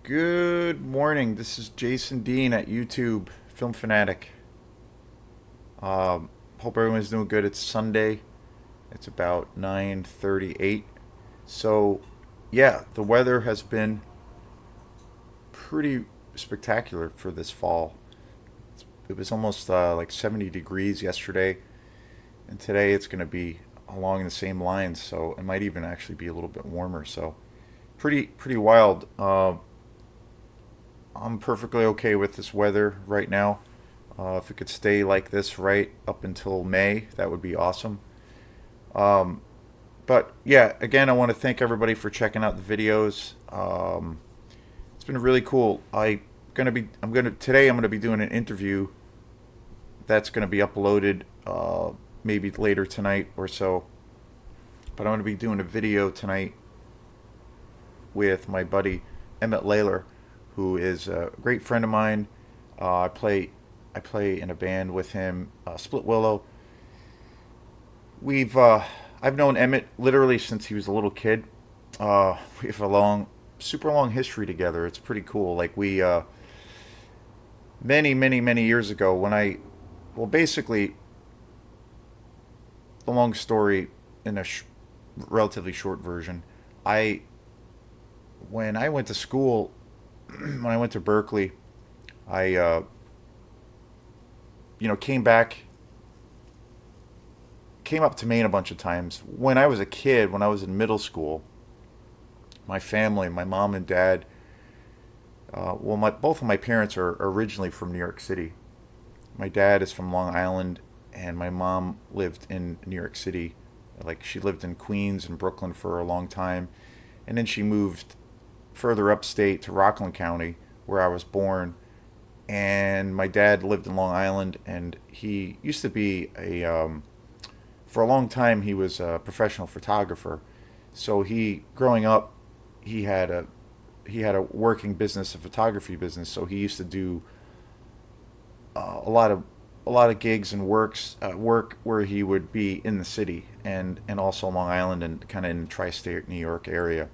Good morning. This is Jason Dean at YouTube, Film Fanatic. Hope everyone's doing good. It's Sunday. It's about 9:38. So, yeah, the weather has been pretty spectacular for this fall. It was almost like 70 degrees yesterday, and today it's going to be along the same lines. So it might even actually be a little bit warmer. So pretty wild. I'm perfectly okay with this weather right now. If it could stay like this right up until May, that would be awesome. Um, but yeah, again, I want to thank everybody for checking out the videos. It's been really cool. I'm gonna be doing an interview that's gonna be uploaded maybe later tonight or so. But I'm gonna be doing a video tonight with my buddy Emmett Laylor, who is a great friend of mine. Uh, I play I play in a band with him, Split Willow. We've I've known Emmett literally since he was a little kid. We have a super long history together. It's pretty cool. Like we many years ago when well, basically, the long story in a relatively short version. I When I went to school, when I went to Berkeley, I came back, came up to Maine a bunch of times. When I was a kid, when I was in middle school, my family, my mom and dad, well, both of my parents are originally from New York City. My dad is from Long Island, and my mom lived in New York City. Like she lived in Queens and Brooklyn for a long time, and then she moved further upstate to Rockland County, where I was born. And my dad lived in Long Island, and he used to be for a long time he was a professional photographer. So growing up, he had a he had a working business, a photography business. So he used to do a lot of gigs and work where he would be in the city and also Long Island and kind of in the tri-state New York area.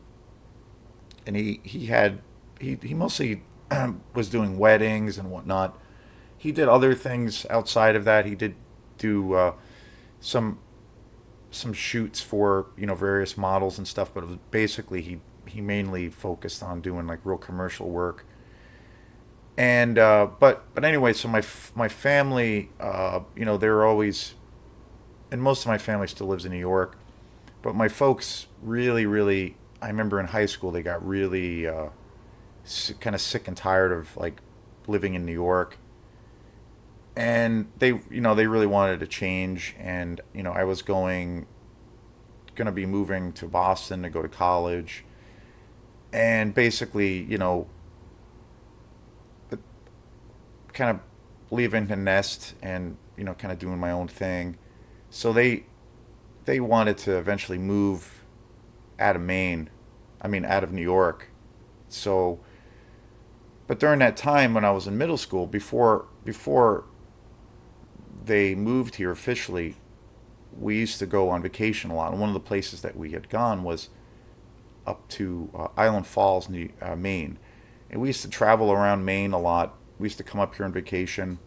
And he mostly was doing weddings and whatnot. He did other things outside of that. He did do some shoots for various models and stuff, but it was basically he mainly focused on doing like real commercial work. And but anyway, so my family, they're always, and most of my family still lives in New York, but my folks really, I remember in high school they got really kind of sick and tired of like living in New York, and they really wanted to change. And I was going to be moving to Boston to go to college, and basically kind of leaving the nest and kind of doing my own thing. So they wanted to eventually move out of Maine, I mean out of New York. So, but during that time when I was in middle school, before they moved here officially, we used to go on vacation a lot. And one of the places that we had gone was up to Island Falls, Maine. And we used to travel around Maine a lot. We used to come up here on vacation.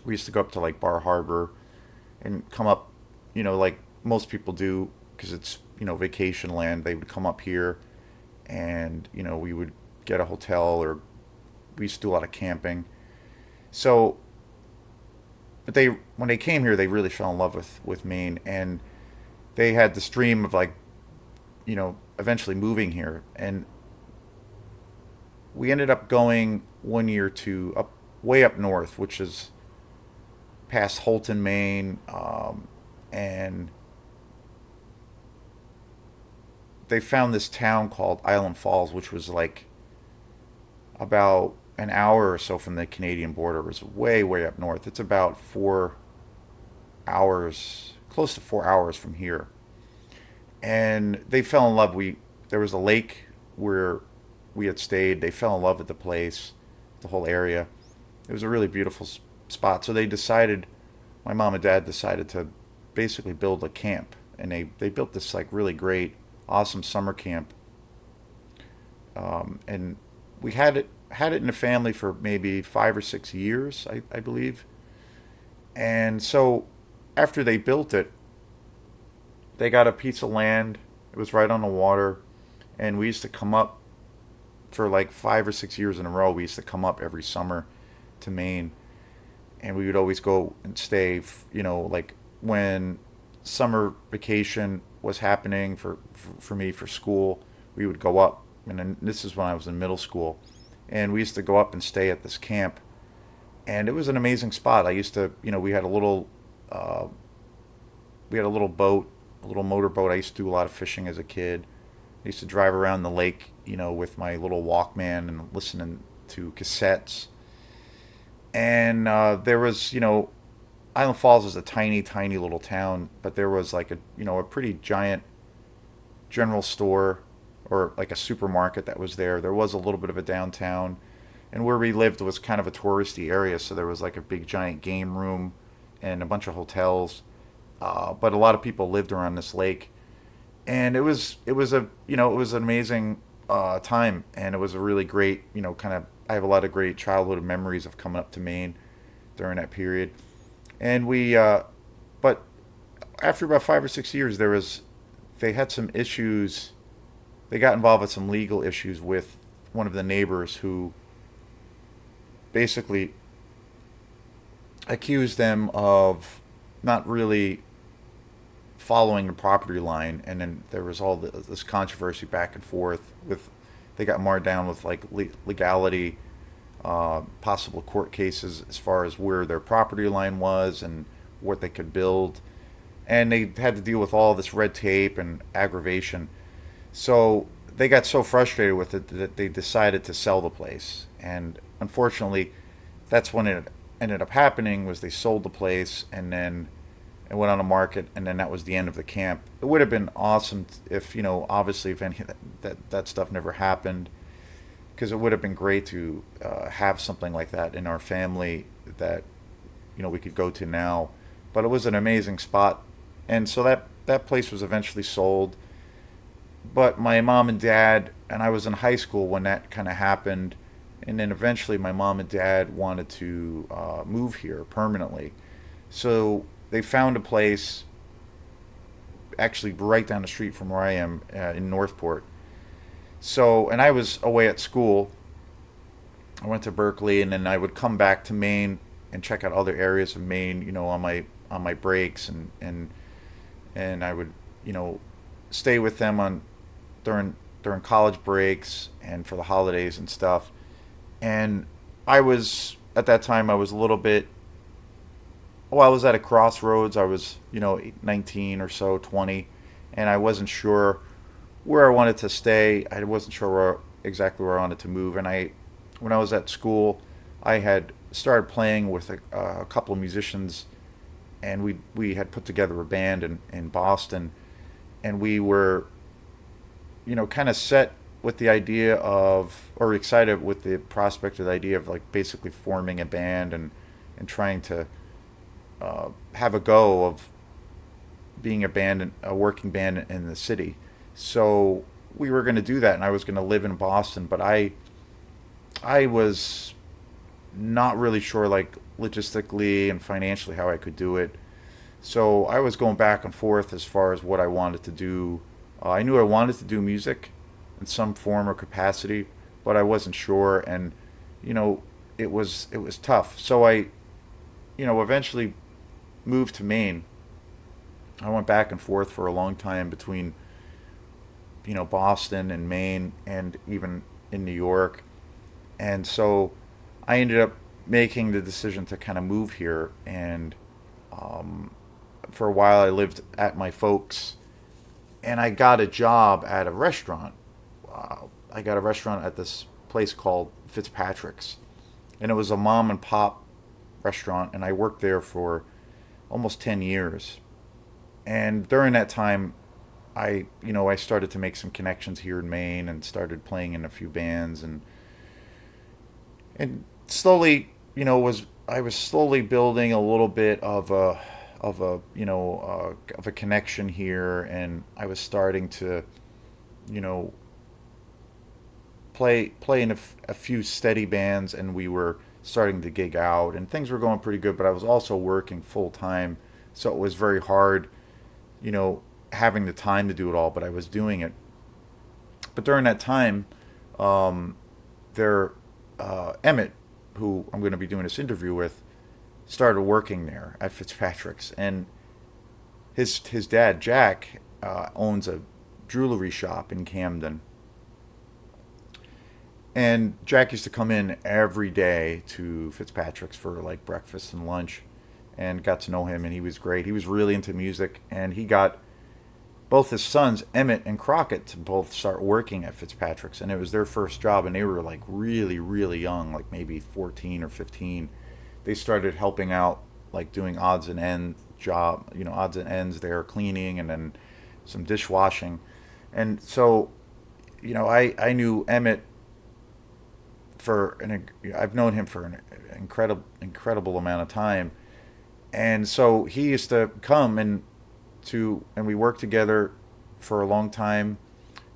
We used to go up to like Bar Harbor and come up, like most people do, because it's vacation land. They would come up here, and we would get a hotel, or we used to do a lot of camping. So, but when they came here, they really fell in love with Maine, and they had this dream of like eventually moving here. And we ended up going one year to way up north, which is past Holton, Maine, and they found this town called Island Falls, which was like about an hour or so from the Canadian border. It was way up north. It's about 4 hours, close to 4 hours from here. And they fell in love. We There was a lake where we had stayed. They fell in love with the place, the whole area. It was a really beautiful spot. So my mom and dad decided to basically build a camp, and they built this like really great, awesome summer camp. And we had it in the family for maybe 5 or 6 years, I believe. And so after they built it, they got a piece of land. It was right on the water, and we used to come up for like 5 or 6 years in a row. We used to come up every summer to Maine, and we would always go and stay. Like when summer vacation was happening for me for school, we would go up. And then this is when I was in middle school, and we used to go up and stay at this camp, and it was an amazing spot. I used to, uh, we had a little boat, a little motorboat. I used to do a lot of fishing as a kid. I used to drive around the lake, with my little Walkman and listening to cassettes. And there was, Island Falls is a tiny, tiny little town, but there was like a pretty giant general store or like a supermarket that was there. There was a little bit of a downtown, and where we lived was kind of a touristy area, so there was like a big giant game room and a bunch of hotels. But a lot of people lived around this lake, and it was an amazing time, and it was a really great, kind of. I have a lot of great childhood memories of coming up to Maine during that period, and but after about 5 or 6 years, they had some issues. They got involved with some legal issues with one of the neighbors who basically accused them of not really following the property line, and then there was all this controversy back and forth with. They got marred down with like legality, possible court cases as far as where their property line was and what they could build, and they had to deal with all this red tape and aggravation. So they got so frustrated with it that they decided to sell the place, and unfortunately, that's when it ended up happening. Was they sold the place, and then it went on the market, and then that was the end of the camp. It would have been awesome if, obviously, if any that stuff never happened, because it would have been great to have something like that in our family that, we could go to now. But it was an amazing spot, and so that place was eventually sold. But my mom and dad, and I was in high school when that kind of happened, and then eventually my mom and dad wanted to move here permanently. So they found a place actually right down the street from where I am in Northport. So, and I was away at school. I went to Berkeley, and then I would come back to Maine and check out other areas of Maine, on my breaks, and I would, stay with them on during college breaks and for the holidays and stuff. And I was at that time I was a little bit. Well, I was at a crossroads. I was, 19 or so, 20, and I wasn't sure where I wanted to stay. I wasn't sure exactly where I wanted to move. And when I was at school, I had started playing with a couple of musicians, and we had put together a band in Boston, and we were, kind of set with the idea of, or excited with the prospect of the idea of like basically forming a band and trying to have a go of being a working band in the city. So we were going to do that, and I was going to live in Boston, but I was not really sure, like logistically and financially, how I could do it. So I was going back and forth as far as what I wanted to do. I knew I wanted to do music in some form or capacity, but I wasn't sure, and you know, it was tough. So I, eventually moved to Maine. I went back and forth for a long time between, Boston and Maine and even in New York. And so I ended up making the decision to kind of move here. And for a while, I lived at my folks, and I got a job at a restaurant. I got a restaurant at this place called Fitzpatrick's, and it was a mom and pop restaurant, and I worked there for almost 10 years. And during that time, I started to make some connections here in Maine and started playing in a few bands, and slowly, was I was slowly building a little bit of a connection here, and I was starting to, you know, play in a few steady bands, and we were starting to gig out, and things were going pretty good. But I was also working full time, so it was very hard, you know, having the time to do it all. But I was doing it. But during that time, um, there Emmett, who I'm going to be doing this interview with, started working there at Fitzpatrick's, and his dad Jack owns a jewelry shop in Camden, and Jack used to come in every day to Fitzpatrick's for like breakfast and lunch, and got to know him, and he was great. He was really into music, and he got both his sons, Emmett and Crockett, to both start working at Fitzpatrick's, and it was their first job, and they were like really, really young, like maybe 14 or 15. They started helping out, like doing odds and ends there, cleaning, and then some dishwashing, and so, I knew Emmett I've known him for an incredible amount of time, and so he used to come and we worked together for a long time,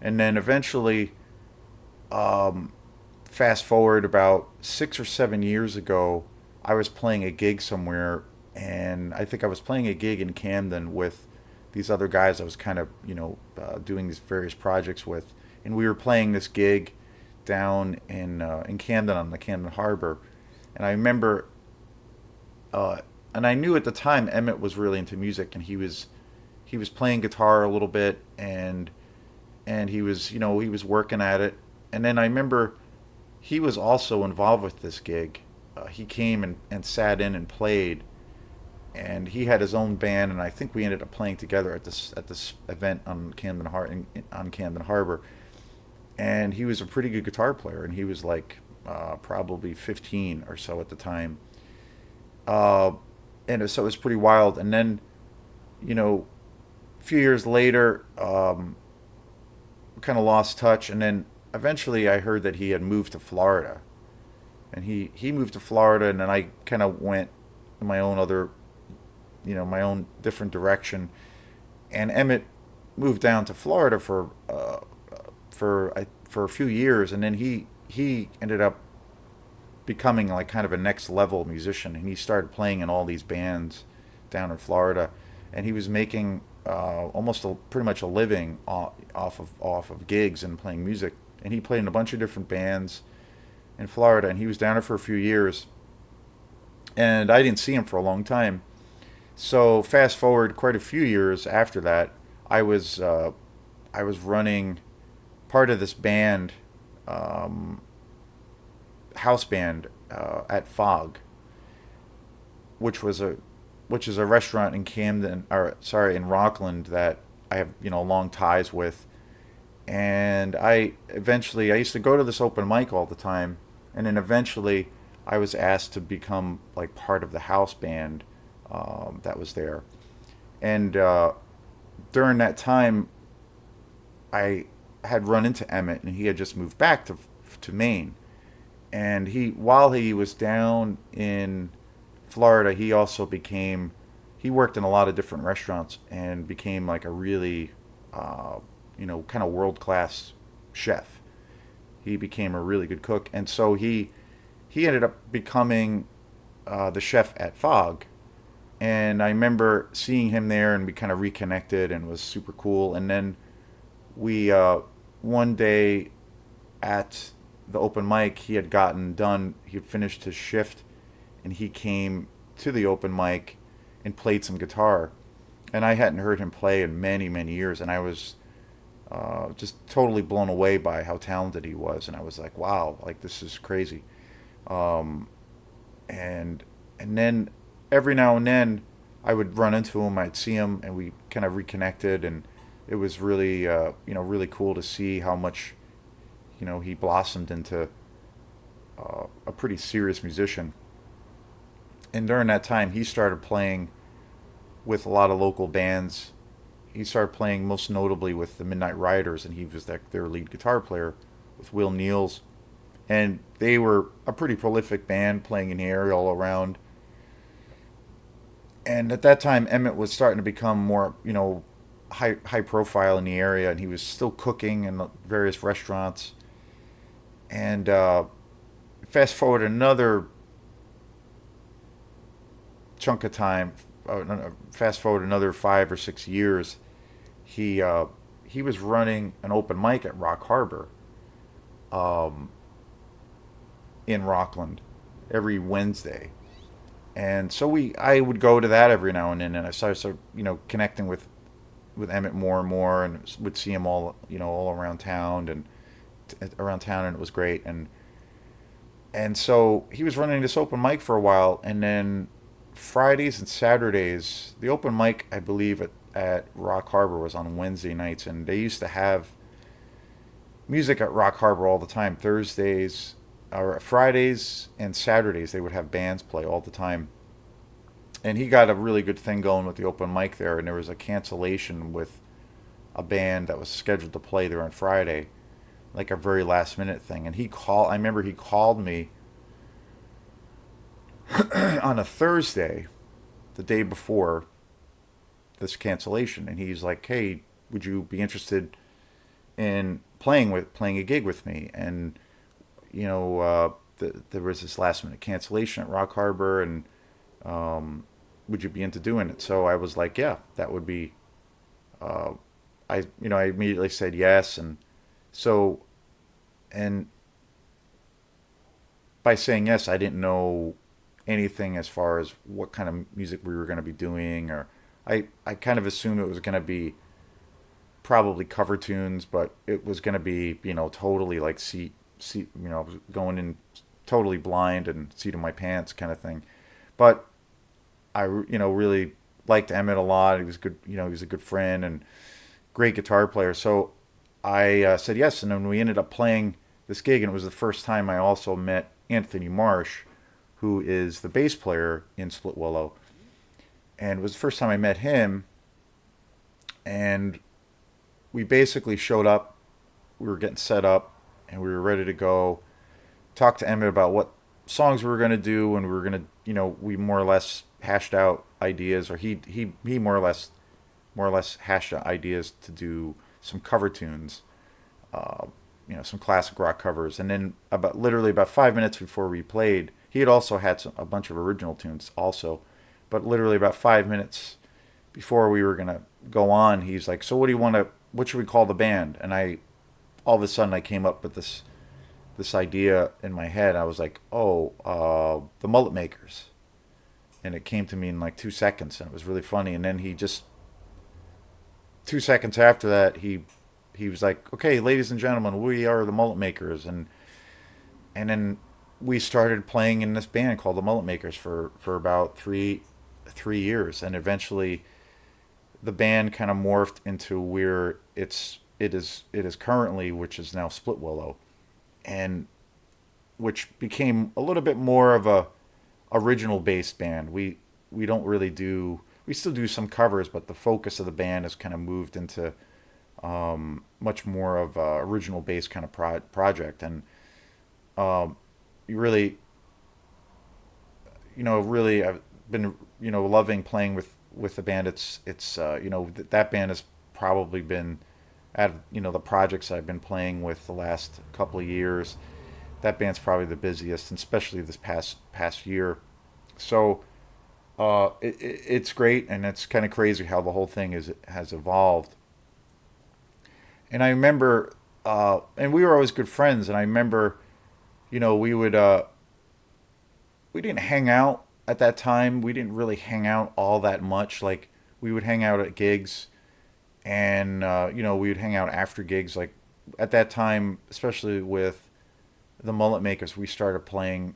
and then eventually, um, fast forward about 6 or 7 years ago, I was playing a gig somewhere, and I think I was playing a gig in Camden with these other guys I was kind of doing these various projects with, and we were playing this gig down in Camden on the Camden Harbor, and I remember, and I knew at the time Emmett was really into music, and he was playing guitar a little bit, and he was working at it, and then I remember he was also involved with this gig. He came and sat in and played, and he had his own band, and I think we ended up playing together at this event on Camden Harbor, and he was a pretty good guitar player, and he was like probably 15 or so at the time, uh, so it was pretty wild. And then, you know, a few years later, kind of lost touch, and then eventually I heard that he had moved to Florida, and he moved to Florida, and then I kind of went in my own different direction, and Emmett moved down to Florida for a few years, and then he ended up becoming like kind of a next level musician, and he started playing in all these bands down in Florida, and he was making pretty much a living off of gigs and playing music, and he played in a bunch of different bands in Florida, and he was down there for a few years, and I didn't see him for a long time. So fast forward quite a few years after that, I was uh, I was running part of this band, um, house band, at Fog, which was a which is a restaurant in Camden, or sorry, in Rockland, that I have long ties with. And I used to go to this open mic all the time, and then eventually I was asked to become like part of the house band that was there. And during that time, I had run into Emmett, and he had just moved back to Maine. And while he was down in Florida, he worked in a lot of different restaurants and became like a really, kind of world class chef. He became a really good cook, and so he ended up becoming the chef at Fog. And I remember seeing him there, and we kind of reconnected, and it was super cool. And then we one day at the open mic, he had gotten done. He had finished his shift, and he came to the open mic and played some guitar. And I hadn't heard him play in many, many years, and I was just totally blown away by how talented he was. And I was like, wow, like this is crazy. Um, and and then every now and then I would run into him, I'd see him, and we kind of reconnected, and it was really really cool to see how much he blossomed into a pretty serious musician. And during that time, he started playing with a lot of local bands. He started playing most notably with the Midnight Riders, and he was their lead guitar player with Will Neals. And they were a pretty prolific band playing in the area all around. And at that time, Emmett was starting to become more, high profile in the area, and he was still cooking in various restaurants. And fast forward another chunk of time, fast forward another 5 or 6 years, he uh, he was running an open mic at Rock Harbor in Rockland every Wednesday. And so I would go to that every now and then, and I started, connecting with Emmett more and more, and would see him all around town and it was great. And so he was running this open mic for a while, and then Fridays and Saturdays, the open mic I believe at Rock Harbor was on Wednesday nights, and they used to have music at Rock Harbor all the time. Thursdays or Fridays and Saturdays they would have bands play all the time. And he got a really good thing going with the open mic there, and there was a cancellation with a band that was scheduled to play there on Friday, like a very last minute thing. And I remember he called me on a Thursday, the day before this cancellation, and he's like, "Hey, would you be interested in playing a gig with me?" And there was this last minute cancellation at Rock Harbor, and would you be into doing it? So I was like, yeah, that would be. Uh, I immediately said yes, and so and by saying yes, I didn't know anything as far as what kind of music we were going to be doing, or I kind of assumed it was going to be probably cover tunes, but it was going to be totally like going in totally blind and seat of my pants kind of thing. But I really liked Emmett a lot. He was good. He was a good friend and great guitar player. So I said yes, and then we ended up playing this gig, and it was the first time I also met Anthony Marsh, who is the bass player in Split Willow, and it was the first time I met him. And we basically showed up. We were getting set up, and we were ready to go. Talked to Emmett about what songs we were going to do, and we were going to, we more or less hashed out ideas, or he more or less hashed out ideas to do some cover tunes, uh, some classic rock covers. And then literally about 5 minutes before we played, he had also had a bunch of original tunes also, but literally about 5 minutes before we were gonna go on, he's like, "So what do you want to? What should we call the band?" And all of a sudden, I came up with this idea in my head. I was like, "Oh, the Mullet Makers," and it came to me in like 2 seconds, and it was really funny. And then he just 2 seconds after that, he was like, "Okay, ladies and gentlemen, we are the Mullet Makers," and then we started playing in this band called the Mullet Makers for about three years, and eventually the band kind of morphed into where it is currently, which is now Split Willow, and which became a little bit more of a original based band. We don't really do we still do some covers, but the focus of the band has kind of moved into much more of a original based kind of project. And um, you really really I've been loving playing with the band. It's that band has probably been out of the projects I've been playing with the last couple of years. That band's probably the busiest, and especially this past year. So it's great, and it's kind of crazy how the whole thing has evolved. And I remember, and we were always good friends. And I remember, we didn't hang out at that time. We didn't really hang out all that much. Like we would hang out at gigs, and we would hang out after gigs. Like at that time, especially with the Mullet Makers, we started playing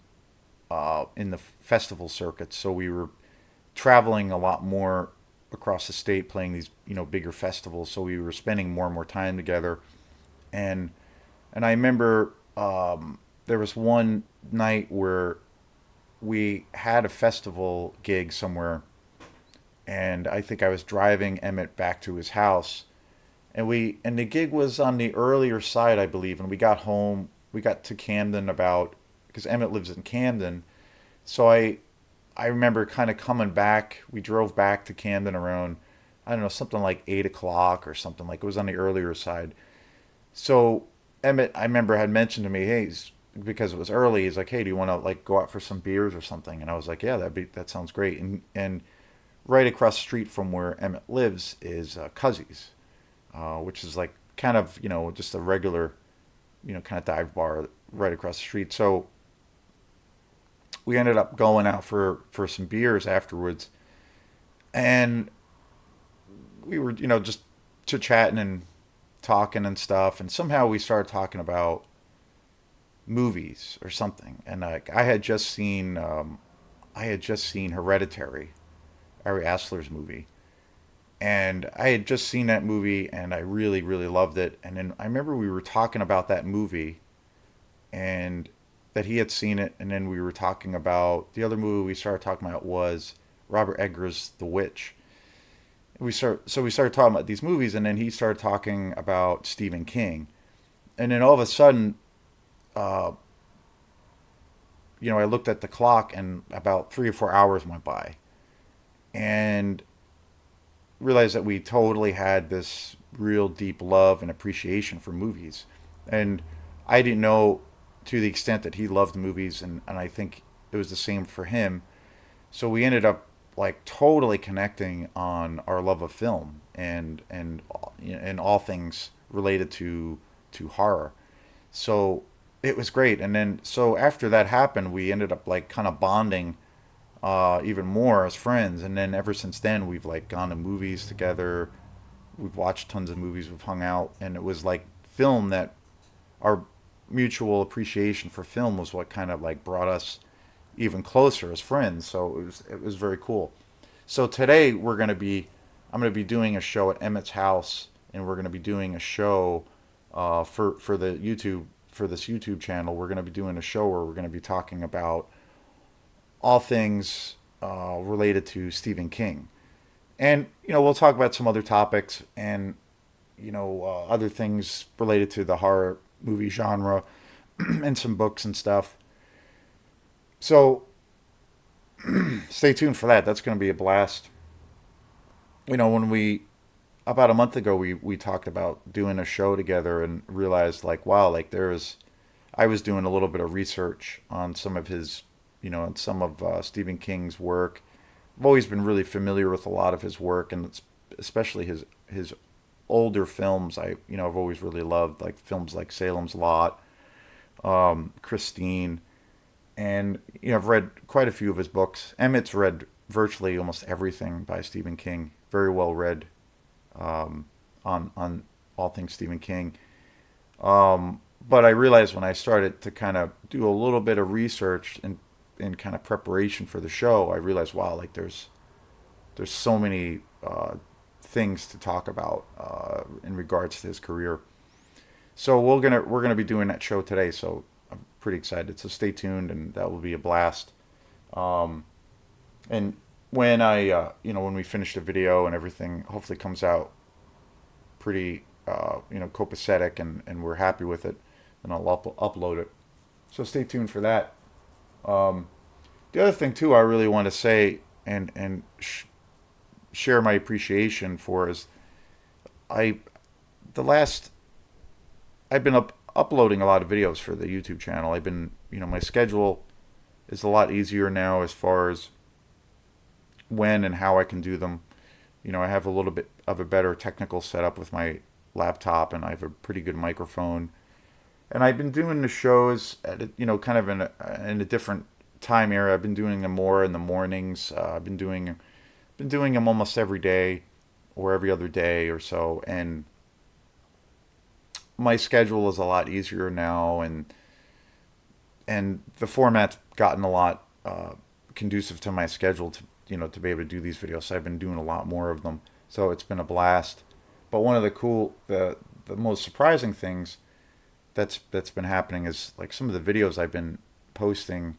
in the festival circuits. So we were traveling a lot more across the state, playing these bigger festivals. So we were spending more and more time together. And I remember there was one night where we had a festival gig somewhere, and I think I was driving Emmett back to his house, and the gig was on the earlier side, I believe. And we got home, we got to Camden about because Emmett lives in Camden, so I remember kind of coming back. We drove back to Camden around, I don't know, something like 8 o'clock or something. Like it was on the earlier side. So Emmett, I remember, had mentioned to me, hey, because it was early, he's like, hey, do you want to like go out for some beers or something? And I was like, yeah, that sounds great. And right across the street from where Emmett lives is Cuzzy's, which is like kind of just a regular kind of dive bar right across the street. So we ended up going out for some beers afterwards, and we were just chit chatting and talking and stuff, and somehow we started talking about movies or something. And like I had just seen Hereditary, Ari Aster's movie, and I had just seen that movie, and I really really loved it. And then I remember we were talking about that movie, and that he had seen it, and then we were talking about the other movie we started talking about was Robert Eggers' The Witch. We started talking about these movies, and then he started talking about Stephen King, and then all of a sudden, uh, I looked at the clock, and about 3 or 4 hours went by, and realized that we totally had this real deep love and appreciation for movies, and I didn't know to the extent that he loved movies, and I think it was the same for him. So we ended up like totally connecting on our love of film and all things related to horror. So it was great. And then so after that happened, we ended up like kind of bonding even more as friends. And then ever since then, we've like gone to movies together. We've watched tons of movies. We've hung out, and it was like film that our mutual appreciation for film was what kind of like brought us even closer as friends. So it was very cool. So today I'm going to be doing a show at Emmett's house, and we're going to be doing a show for the YouTube for this YouTube channel. We're going to be doing a show where we're going to be talking about all things related to Stephen King, and we'll talk about some other topics and other things related to the horror movie genre and some books and stuff. So stay tuned for that. That's going to be a blast. When we about a month ago we talked about doing a show together and realized like wow, like there's I was doing a little bit of research on some of his on some of Stephen King's work. I've always been really familiar with a lot of his work, and especially his older films. I've always really loved like films like Salem's Lot, Christine, and I've read quite a few of his books. Emmett's read virtually almost everything by Stephen King. Very well read on all things Stephen King. But I realized when I started to kind of do a little bit of research and in kind of preparation for the show, I realized wow, like there's so many things to talk about in regards to his career. So we're gonna be doing that show today. So I'm pretty excited. So stay tuned, and that will be a blast. Um, and when when we finish the video and everything, hopefully comes out pretty, copacetic, and we're happy with it, then I'll upload it. So stay tuned for that. Um, the other thing too, I really want to say and share my appreciation for is I the last I've been uploading a lot of videos for the YouTube channel. I've been my schedule is a lot easier now as far as when and how I can do them. I have a little bit of a better technical setup with my laptop, and I have a pretty good microphone. And I've been doing the shows at kind of in a different time area. I've been doing them more in the mornings. I've been doing them almost every day or every other day or so, and my schedule is a lot easier now, and the format's gotten a lot conducive to my schedule to to be able to do these videos. So I've been doing a lot more of them. So it's been a blast. But one of the most surprising things that's been happening is like some of the videos I've been posting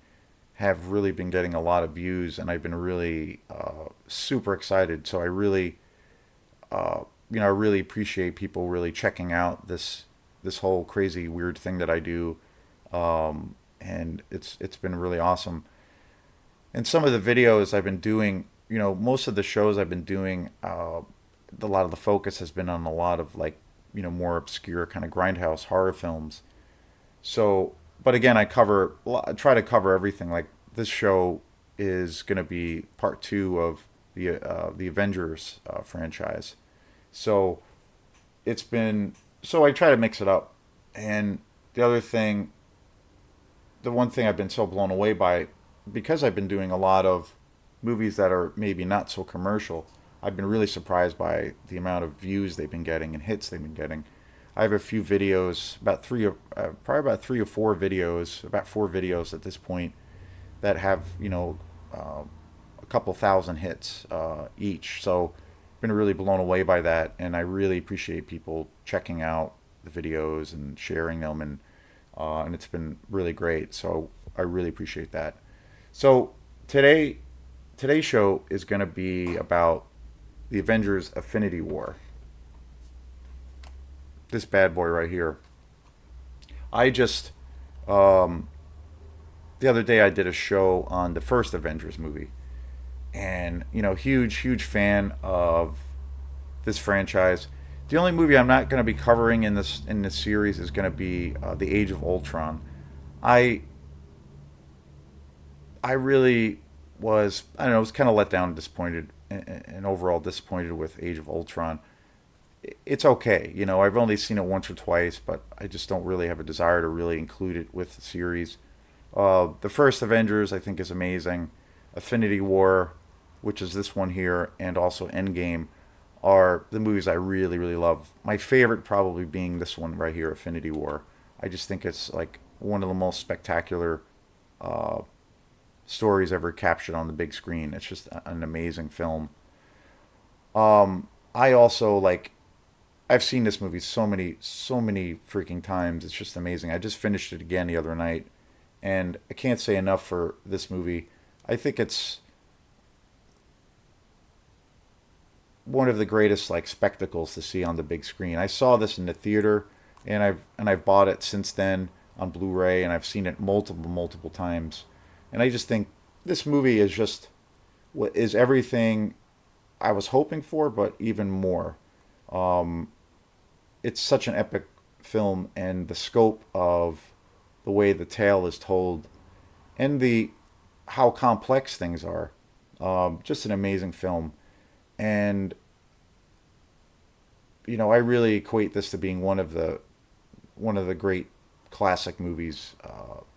have really been getting a lot of views, and I've been really super excited. So I really appreciate people really checking out this whole crazy weird thing that I do, and it's been really awesome. And some of the videos I've been doing, most of the shows I've been doing, a lot of the focus has been on a lot of like more obscure kind of grindhouse horror films. So, but again, I try to cover everything. Like this show is going to be part two of the Avengers franchise. So it's been so I try to mix it up. And the other thing, the one thing I've been so blown away by, because I've been doing a lot of movies that are maybe not so commercial, I've been really surprised by the amount of views they've been getting and hits they've been getting. I have a few videos, probably about 3 or 4 videos, about 4 videos at this point that have a couple thousand hits each. So I've been really blown away by that, and I really appreciate people checking out the videos and sharing them, and it's been really great. So I really appreciate that. So today, today's show is going to be about the Avengers Infinity War. This bad boy right here. I just the other day I did a show on the first Avengers movie, and huge fan of this franchise. The only movie I'm not going to be covering in this series is going to be the Age of Ultron. I I really I don't know, was kind of let down, disappointed, and overall disappointed with Age of Ultron. It's okay, I've only seen it once or twice, but I just don't really have a desire to really include it with the series. The first Avengers, I think, is amazing. Infinity War, which is this one here, and also Endgame, are the movies I really love. My favorite probably being this one right here, Infinity War. I just think it's like one of the most spectacular uh, stories ever captured on the big screen. It's just an amazing film. I also like. I've seen this movie so many freaking times. It's just amazing. I just finished it again the other night, and I can't say enough for this movie. I think it's one of the greatest like spectacles to see on the big screen. I saw this in the theater, and I've bought it since then on Blu-ray, and I've seen it multiple times. And I just think this movie is just what is everything I was hoping for, but even more. Um, it's such an epic film, and the scope of the way the tale is told, and the how complex things are. Just an amazing film, and I really equate this to being one of the great classic movies.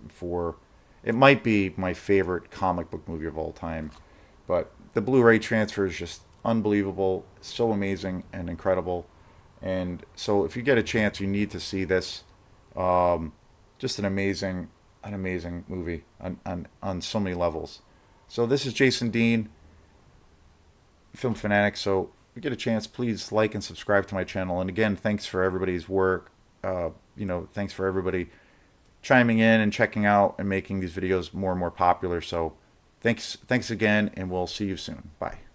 For It might be my favorite comic book movie of all time, but the Blu-ray transfer is just unbelievable, so amazing and incredible. And so, if you get a chance, you need to see this. Um, just an amazing movie on so many levels. So this is Jason Dean, Film Fanatic. So if you get a chance, please like and subscribe to my channel. And again, thanks for everybody's work. Thanks for everybody chiming in and checking out and making these videos more and more popular. So thanks again, and we'll see you soon. Bye.